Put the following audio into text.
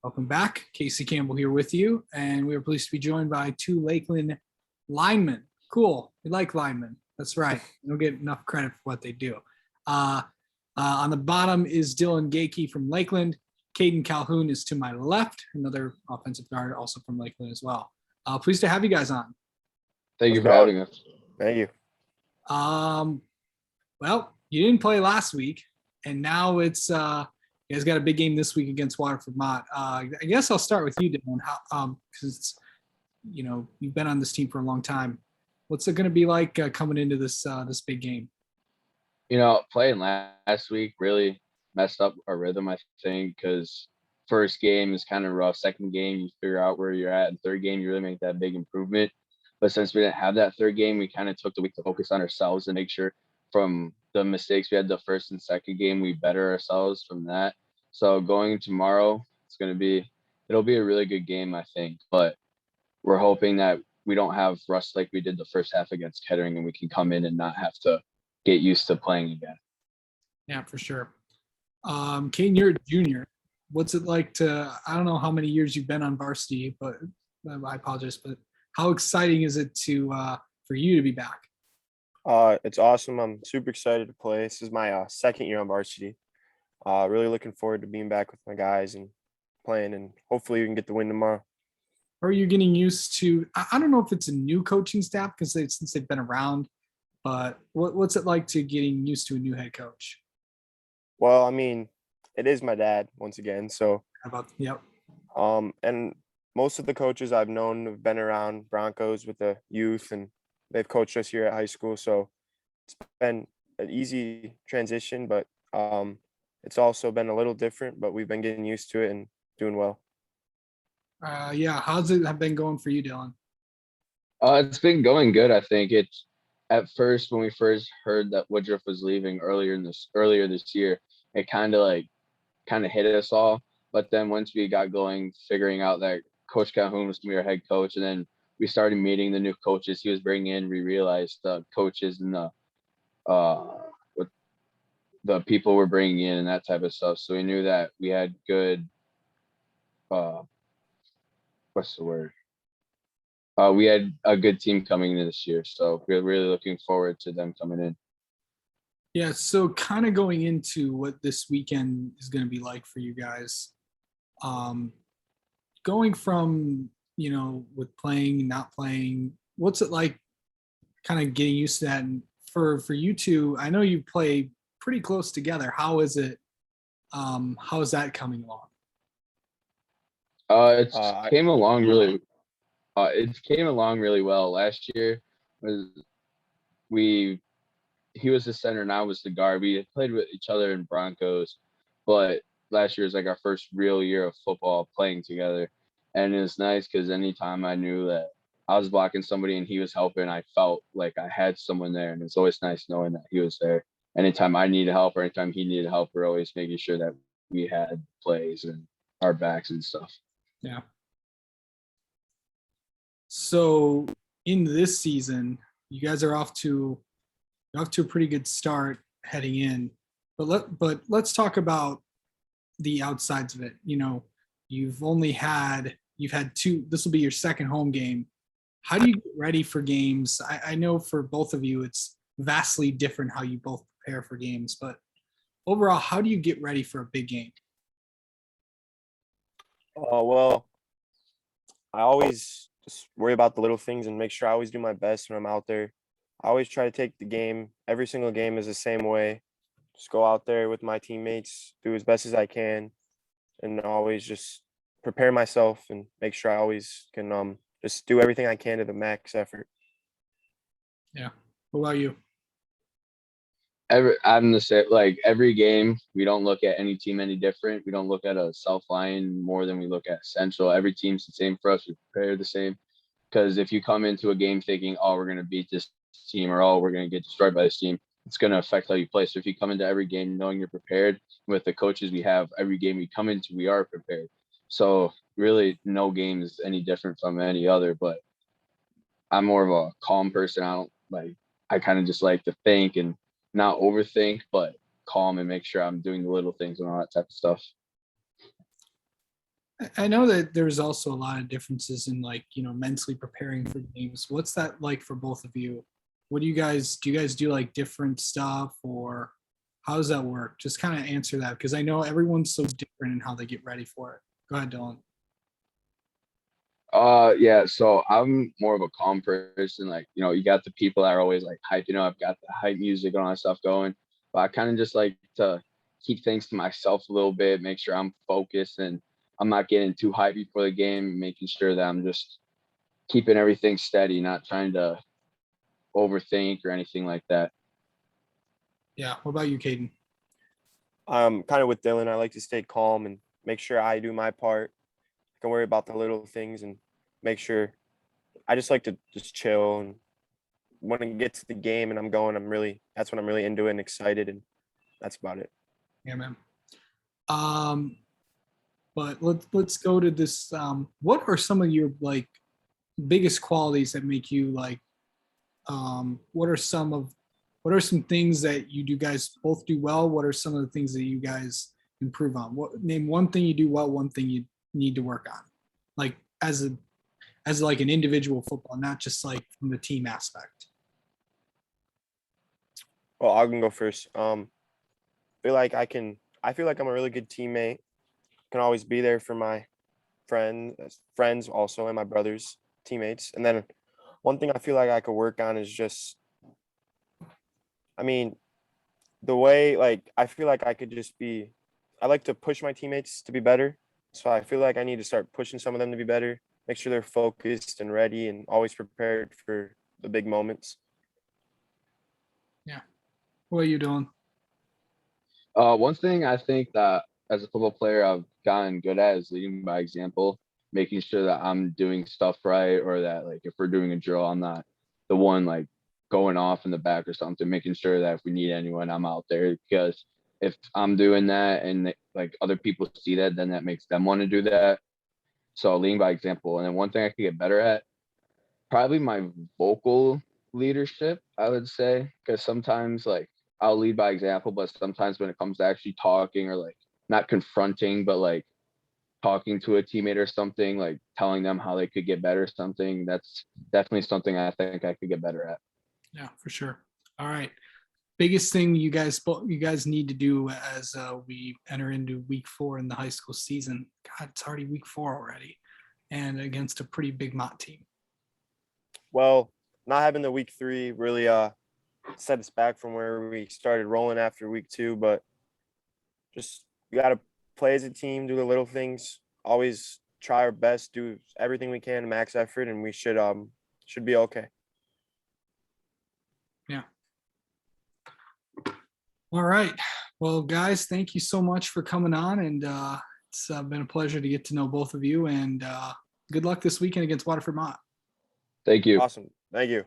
Welcome back. Casey Campbell here with you, and we are pleased to be joined by two Lakeland linemen. Cool. We like linemen. That's right. They don't get enough credit for what they do. On the bottom is Dillon Gacki from Lakeland. Caden Calhoun is to my left, another offensive guard also from Lakeland as well. Pleased to have you guys on. Thank you for having us. Thank you. Well, you didn't play last week, and now it's you guys got a big game this week against Waterford Mott. I guess I'll start with you, Dillon, because you've been on this team for a long time. What's it going to be like coming into this big game? Playing last week really messed up our rhythm, I think, because first game is kind of rough. Second game, you figure out where you're at. And third game, you really make that big improvement. But since we didn't have that third game, we kind of took the week to focus on ourselves and make sure from the mistakes we had the first and second game, we better ourselves from that. So going tomorrow, it'll be a really good game, I think. But we're hoping that we don't have rust like we did the first half against Kettering, and we can come in and not have to get used to playing again. Yeah, for sure. Caden, you're a junior. What's it like I don't know how many years you've been on varsity, but I apologize, but how exciting is it for you to be back? It's awesome. I'm super excited to play. This is my second year on varsity. Really looking forward to being back with my guys and playing, and hopefully we can get the win tomorrow. Are you getting used to, I don't know if it's a new coaching staff since they've been around, but what's it like to getting used to a new head coach? Well, I mean, it is my dad once again. So, yep. And most of the coaches I've known have been around Broncos with the youth, and they've coached us here at high school. So it's been an easy transition, but it's also been a little different, but we've been getting used to it and doing well. Yeah. How's it have been going for you, Dillon? It's been going good. I think it's at first when we first heard that Woodruff was leaving earlier this year, it kind of hit us all. But then once we got going, figuring out that Coach Calhoun was going to be our head coach, and then we started meeting the new coaches he was bringing in, we realized the coaches and the people we're bringing in and that type of stuff. So we knew that we had good, we had a good team coming into this year. So we're really looking forward to them coming in. Yeah. So kind of going into what this weekend is going to be like for you guys, going from, with playing, not playing, what's it like kind of getting used to that? And for you two, I know you play pretty close together. How is it? How is that coming along? It came along really well. Last year he was the center and I was the guard. We had played with each other in Broncos, but last year was like our first real year of football playing together. And it was nice because anytime I knew that I was blocking somebody and he was helping, I felt like I had someone there. And it's always nice knowing that he was there. Anytime I needed help or anytime he needed help, we're always making sure that we had plays and our backs and stuff. Yeah. So in this season, you guys are off to a pretty good start heading in. But let's talk about the outsides of it. You've had two. This will be your second home game. How do you get ready for games? I know for both of you, it's vastly different how you both prepare for games. But overall, how do you get ready for a big game? Well, I always just worry about the little things and make sure I always do my best when I'm out there. I always try to take the game. Every single game is the same way. Just go out there with my teammates, do as best as I can, and always just prepare myself and make sure I always can just do everything I can to the max effort. Yeah. What about you? I'm the same. Like every game, we don't look at any team any different. We don't look at a South line more than we look at Central. Every team's the same for us. We prepare the same. Because if you come into a game thinking, oh, we're going to beat this team or, oh, we're going to get destroyed by this team, it's going to affect how you play. So if you come into every game knowing you're prepared with the coaches we have, every game we come into, we are prepared. So really no game is any different from any other, but I'm more of a calm person. I kind of just like to think and not overthink, but calm and make sure I'm doing the little things and all that type of stuff. I know that there's also a lot of differences in like, mentally preparing for games. What's that like for both of you? What do you guys do like different stuff, or how does that work? Just kind of answer that, because I know everyone's so different in how they get ready for it. Go ahead, Dylan. Yeah, so I'm more of a calm person. Like, you got the people that are always like hyping up, got the hype music and all that stuff going. But I kind of just like to keep things to myself a little bit, make sure I'm focused and I'm not getting too hyped before the game, making sure that I'm just keeping everything steady, not trying to overthink or anything like that. Yeah. What about you, Caden? I'm kind of with Dylan. I like to stay calm and make sure I do my part. I can worry about the little things and make sure I just like to just chill. And when it gets to the game and that's when I'm really into it and excited. And that's about it. Yeah, man. But let's go to this. What are some of your like biggest qualities that make you like? What are some things that you guys both do well? What are some of the things that you guys improve on? Name one thing you do well, one thing you need to work on, like as like an individual football, not just like from the team aspect. Well, I can go first. I feel like I'm a really good teammate. Can always be there for my friends also and my brothers, teammates. And then one thing I feel like I could work on is just, I mean, the way like I feel like I like to push my teammates to be better. So I feel like I need to start pushing some of them to be better, make sure they're focused and ready and always prepared for the big moments. Yeah. What are you doing? One thing I think that as a football player I've gotten good at is leading by example, making sure that I'm doing stuff right, or that like if we're doing a drill, I'm not the one like going off in the back or something, making sure that if we need anyone, I'm out there. Because if I'm doing that and like other people see that, then that makes them want to do that. So leading by example. And then one thing I could get better at, probably my vocal leadership, I would say, because sometimes like I'll lead by example, but sometimes when it comes to actually talking or like not confronting, but like talking to a teammate or something, like telling them how they could get better or something, that's definitely something I think I could get better at. Yeah, for sure. All right. Biggest thing you guys need to do as we enter into week 4 in the high school season. God, it's already week 4 already, and against a pretty big Mott team. Well, not having the week 3 really set us back from where we started rolling after week 2, but just we got to play as a team, do the little things, always try our best, do everything we can, max effort, and we should be okay. Yeah. All right. Well, guys, thank you so much for coming on, and it's been a pleasure to get to know both of you. And good luck this weekend against Waterford Mott. Thank you. Awesome. Thank you.